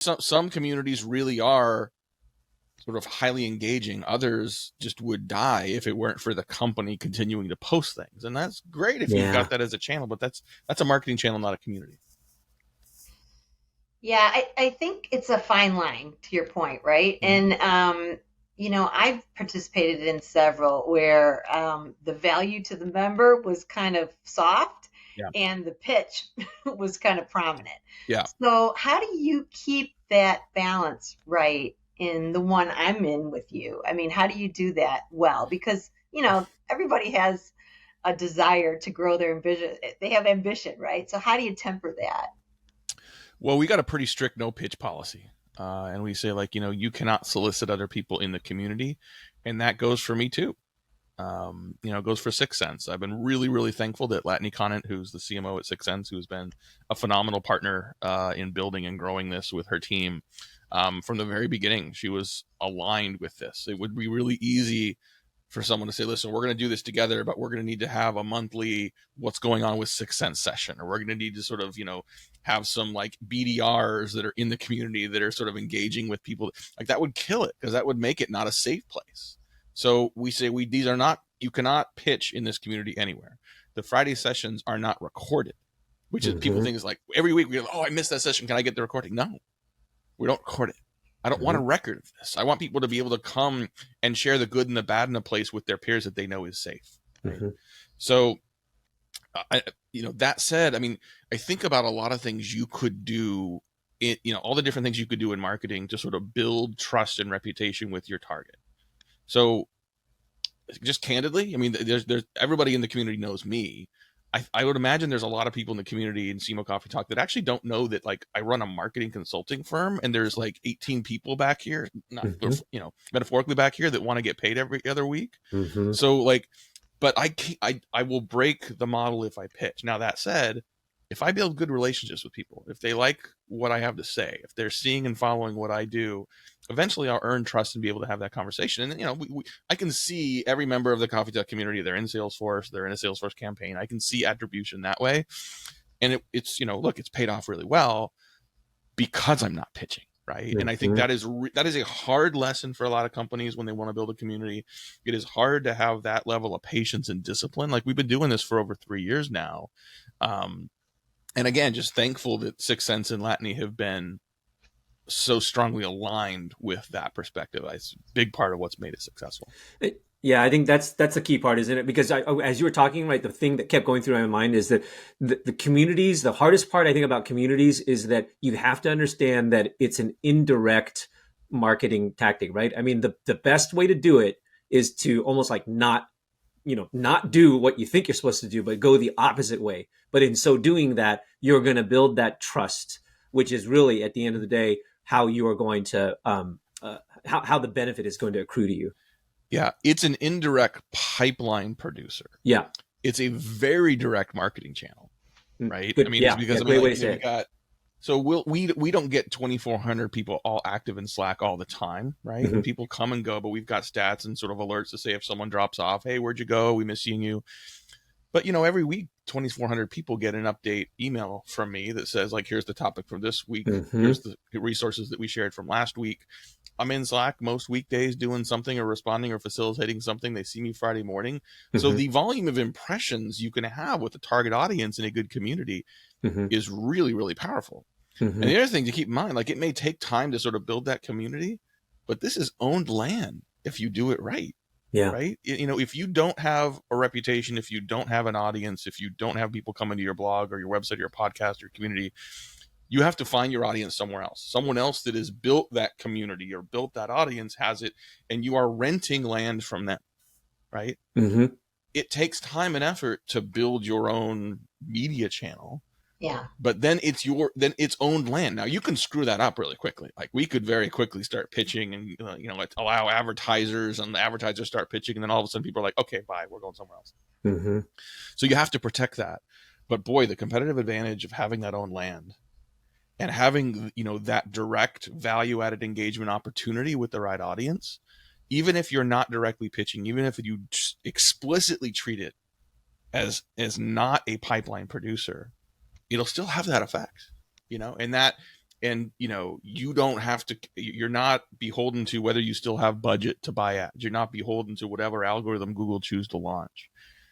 some communities really are sort of highly engaging. Others just would die if it weren't for the company continuing to post things. And that's great if you've Yeah. got that as a channel, but that's a marketing channel, not a community. Yeah, I think it's a fine line to your point, right? Mhm. And I've participated in several where the value to the member was kind of soft Yeah. and the pitch was kind of prominent. Yeah. So how do you keep that balance right in the one I'm in with you? I mean, how do you do that well? Because, everybody has a desire to grow their ambition. They have ambition, right? So how do you temper that? Well, we got a pretty strict no pitch policy. And we say, like, you cannot solicit other people in the community. And that goes for me too. It goes for Sixth Sense. I've been really, really thankful that Latney Conant, who's the CMO at Sixth Sense, who's been a phenomenal partner in building and growing this with her team. From the very beginning, she was aligned with this. It would be really easy for someone to say, listen, we're going to do this together, but we're going to need to have a monthly what's going on with Sixth Sense session, or we're going to need to sort of, have some like BDRs that are in the community that are sort of engaging with people. Like, that would kill it, because that would make it not a safe place. So we say, these are not, you cannot pitch in this community anywhere. The Friday sessions are not recorded, which is, people think is like every week we go, oh, I missed that session. Can I get the recording? No, we don't record it. I don't want a record of this. I want people to be able to come and share the good and the bad in a place with their peers that they know is safe. Right? So, that said, I mean, I think about a lot of things you could do, all the different things you could do in marketing to sort of build trust and reputation with your target. So, just candidly, I mean, there's everybody in the community knows me. I would imagine there's a lot of people in the community in SEMO Coffee Talk that actually don't know that, like, I run a marketing consulting firm, and there's like 18 people back here, not metaphorically back here, that want to get paid every other week. So, like, but I will break the model if I pitch. Now, that said, if I build good relationships with people, if they like what I have to say, if they're seeing and following what I do, eventually I'll earn trust and be able to have that conversation. And, I can see every member of the Coffee Talk community. They're in Salesforce. They're in a Salesforce campaign. I can see attribution that way. And it's look, it's paid off really well because I'm not pitching. Right. And I think that is a hard lesson for a lot of companies when they want to build a community. It is hard to have that level of patience and discipline. Like, we've been doing this for over 3 years now. And again, just thankful that Sixth Sense and Latney have been so strongly aligned with that perspective. It's a big part of what's made it successful. Yeah, I think that's the key part, isn't it? Because as you were talking, right, the thing that kept going through my mind is that the communities, the hardest part I think about communities is that you have to understand that it's an indirect marketing tactic, right? I mean, the best way to do it is to almost like not do what you think you're supposed to do, but go the opposite way. But in so doing that, you're going to build that trust, which is really, at the end of the day, how you are going to, how the benefit is going to accrue to you. Yeah, it's an indirect pipeline producer. Yeah. It's a very direct marketing channel, right? Good. I mean, Yeah, it's because yeah, great way to say it. So we don't get 2,400 people all active in Slack all the time, right? And people come and go, but we've got stats and sort of alerts to say if someone drops off, hey, where'd you go? We miss seeing you. But, every week, 2,400 people get an update email from me that says, like, here's the topic for this week. Here's the resources that we shared from last week. I'm in Slack most weekdays doing something or responding or facilitating something. They see me Friday morning. So the volume of impressions you can have with the target audience in a good community is really, really powerful. And the other thing to keep in mind, like, it may take time to sort of build that community, but this is owned land if you do it right. Yeah. Right. If you don't have a reputation, if you don't have an audience, if you don't have people coming to your blog or your website or your podcast or your community, you have to find your audience somewhere else. Someone else that has built that community or built that audience has it, and you are renting land from them. Right. It takes time and effort to build your own media channel. Yeah. But then it's owned land. Now, you can screw that up really quickly. Like, we could very quickly start pitching and, allow advertisers, and the advertisers start pitching. And then all of a sudden people are like, okay, bye, we're going somewhere else. So you have to protect that. But boy, the competitive advantage of having that owned land and having, that direct value added engagement opportunity with the right audience, even if you're not directly pitching, even if you explicitly treat it as not a pipeline producer, it'll still have that effect, and that And you don't have to, you're not beholden to whether you still have budget to buy ads. You're not beholden to whatever algorithm Google choose to launch.